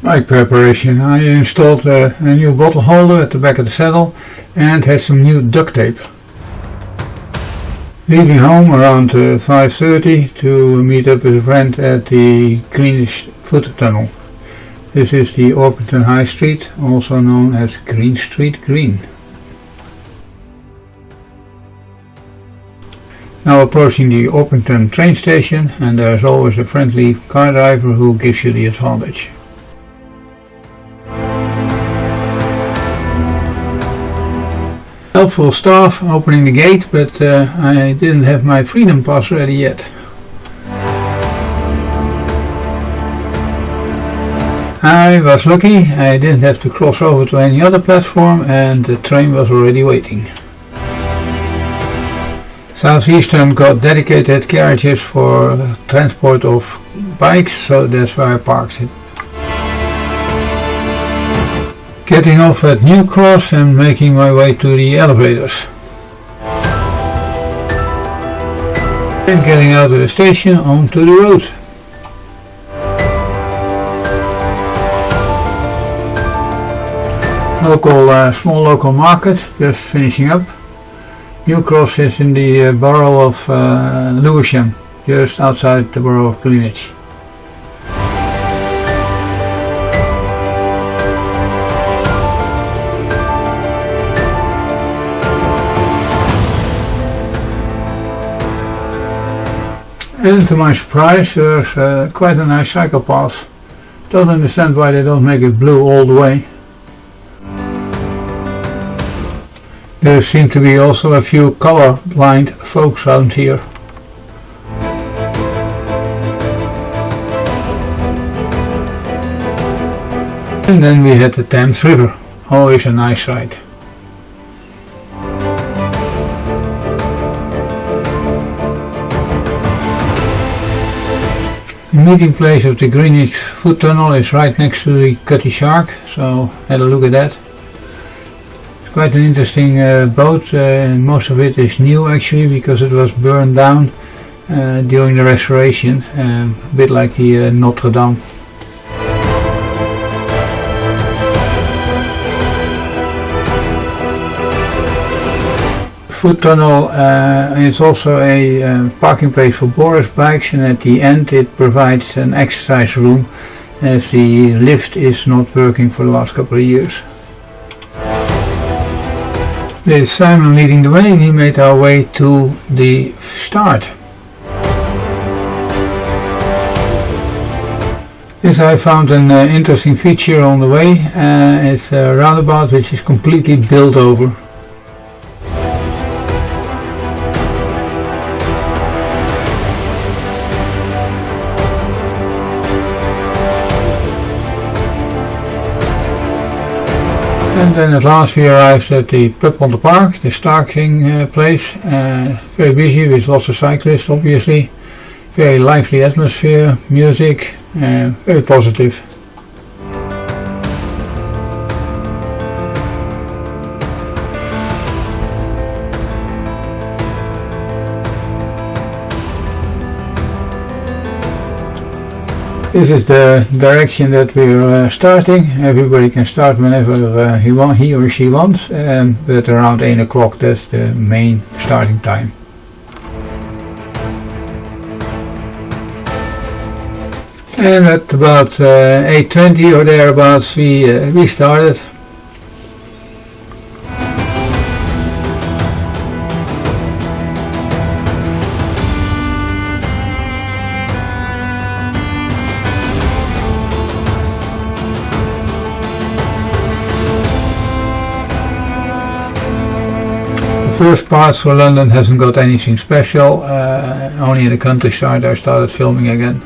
Bike preparation. I installed a new bottle holder at the back of the saddle and had some new duct tape. Leaving home around 5:30 to meet up with a friend at the Greenish Foot Tunnel. This is the Orpington High Street, also known as Green Street Green. Now approaching the Orpington train station, and there is always a friendly car driver who gives you the advantage. Helpful staff opening the gate, but I didn't have my freedom pass ready yet. I was lucky, I didn't have to cross over to any other platform and the train was already waiting. Southeastern got dedicated carriages for transport of bikes, so that's where I parked it. Getting off at New Cross and making my way to the elevators. And getting out of the station onto the road. Small local market, just finishing up. New Cross is in the borough of Lewisham, just outside the borough of Greenwich. And to my surprise, there's quite a nice cycle path. Don't understand why they don't make it blue all the way. There seem to be also a few color-blind folks around here. And then we had the Thames River, always a nice ride. The meeting place of the Greenwich Foot Tunnel is right next to the Cutty Shark, so had a look at that. It's quite an interesting boat, most of it is new actually because it was burned down during the restoration, a bit like the Notre Dame. Foot tunnel is also a parking place for Boris bikes, and at the end it provides an exercise room as the lift is not working for the last couple of years. With Simon leading the way, we made our way to the start. This I found an interesting feature on the way. It's a roundabout which is completely built over. And then at last we arrived at the pub on the park, the Starking place. Very busy with lots of cyclists obviously. Very lively atmosphere, music, very positive. This is the direction that we're starting. Everybody can start whenever he or she wants, but around 8 o'clock that's the main starting time. And at about 8:20 or thereabouts we started. First parts for London hasn't got anything special, only in the countryside I started filming again.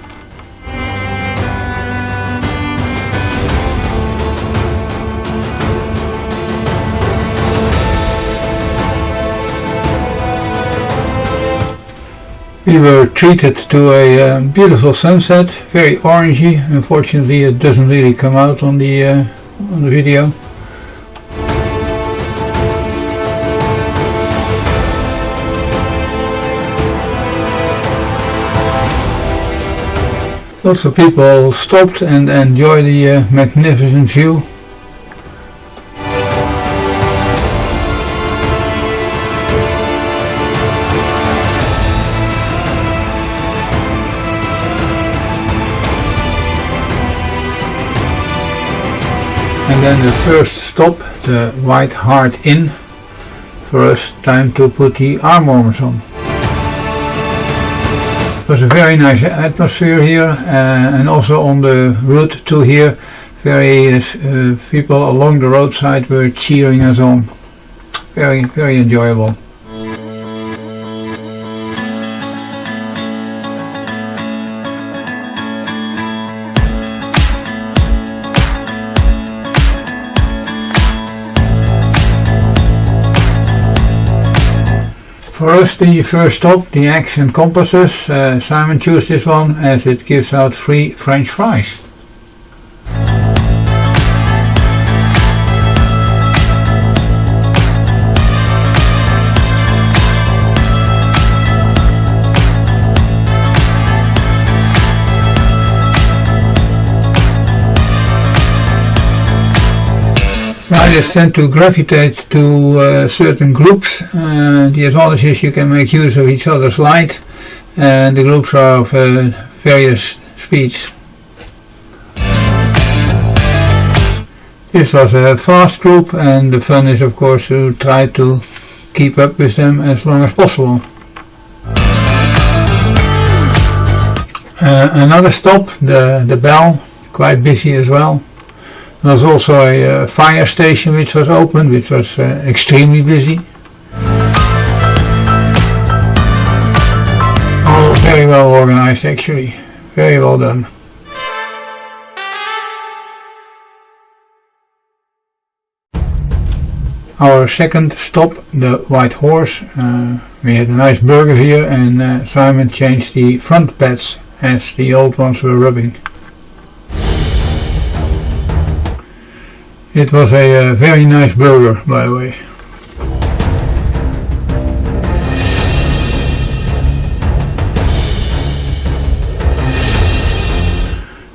We were treated to a beautiful sunset, very orangey. Unfortunately it doesn't really come out on the video. Lots of people stopped and enjoyed the magnificent view. And then the first stop, the White Hart Inn. For us, time to put the arm warmers on. It was a very nice atmosphere here, and also on the route to here, various people along the roadside were cheering us on. Very, very enjoyable. For us, the first stop, the Axe and Compasses. Simon chose this one as it gives out free French fries. Riders tend to gravitate to certain groups. The advantage is you can make use of each other's light, and the groups are of various speeds. This was a fast group, and the fun is of course to try to keep up with them as long as possible. Another stop, the Bell, quite busy as well. There was also a fire station which was open, which was extremely busy. All very well organized actually, very well done. Our second stop, the White Horse. We had a nice burger here, and Simon changed the front pads as the old ones were rubbing. It was a very nice burger, by the way.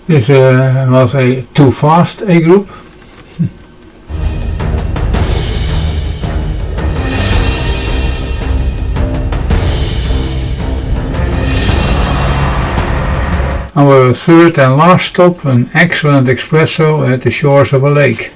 This was a Too Fast A group. Our third and last stop, an excellent espresso at the shores of a lake.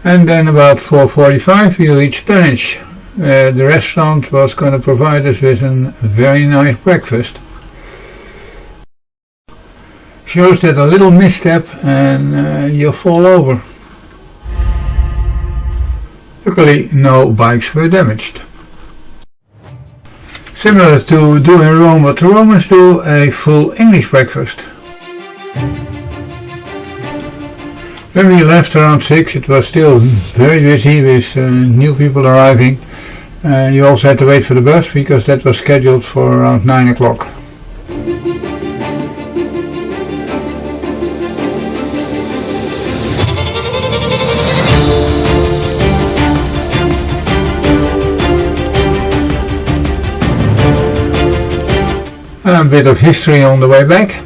And then about 4:45 we reached Dunwich. The restaurant was going to provide us with a very nice breakfast. Shows that a little misstep and you'll fall over. Luckily no bikes were damaged. Similar to do in Rome what the Romans do, a full English breakfast. When we left around 6 it was still very busy with new people arriving. You also had to wait for the bus because that was scheduled for around 9 o'clock. A bit of history on the way back.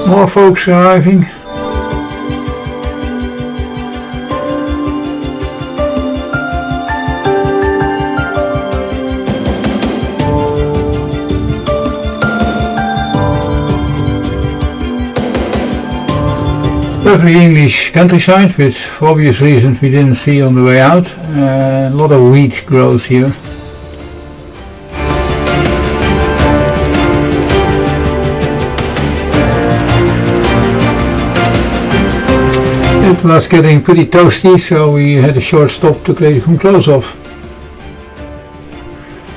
More folks arriving. Lovely English countryside, which for obvious reasons we didn't see on the way out. A lot of wheat grows here. It was getting pretty toasty, so we had a short stop to take some clothes off.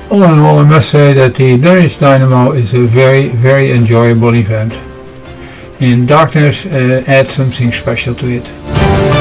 All in all, I must say that the Dunwich Dynamo is a very, very enjoyable event. In darkness add something special to it.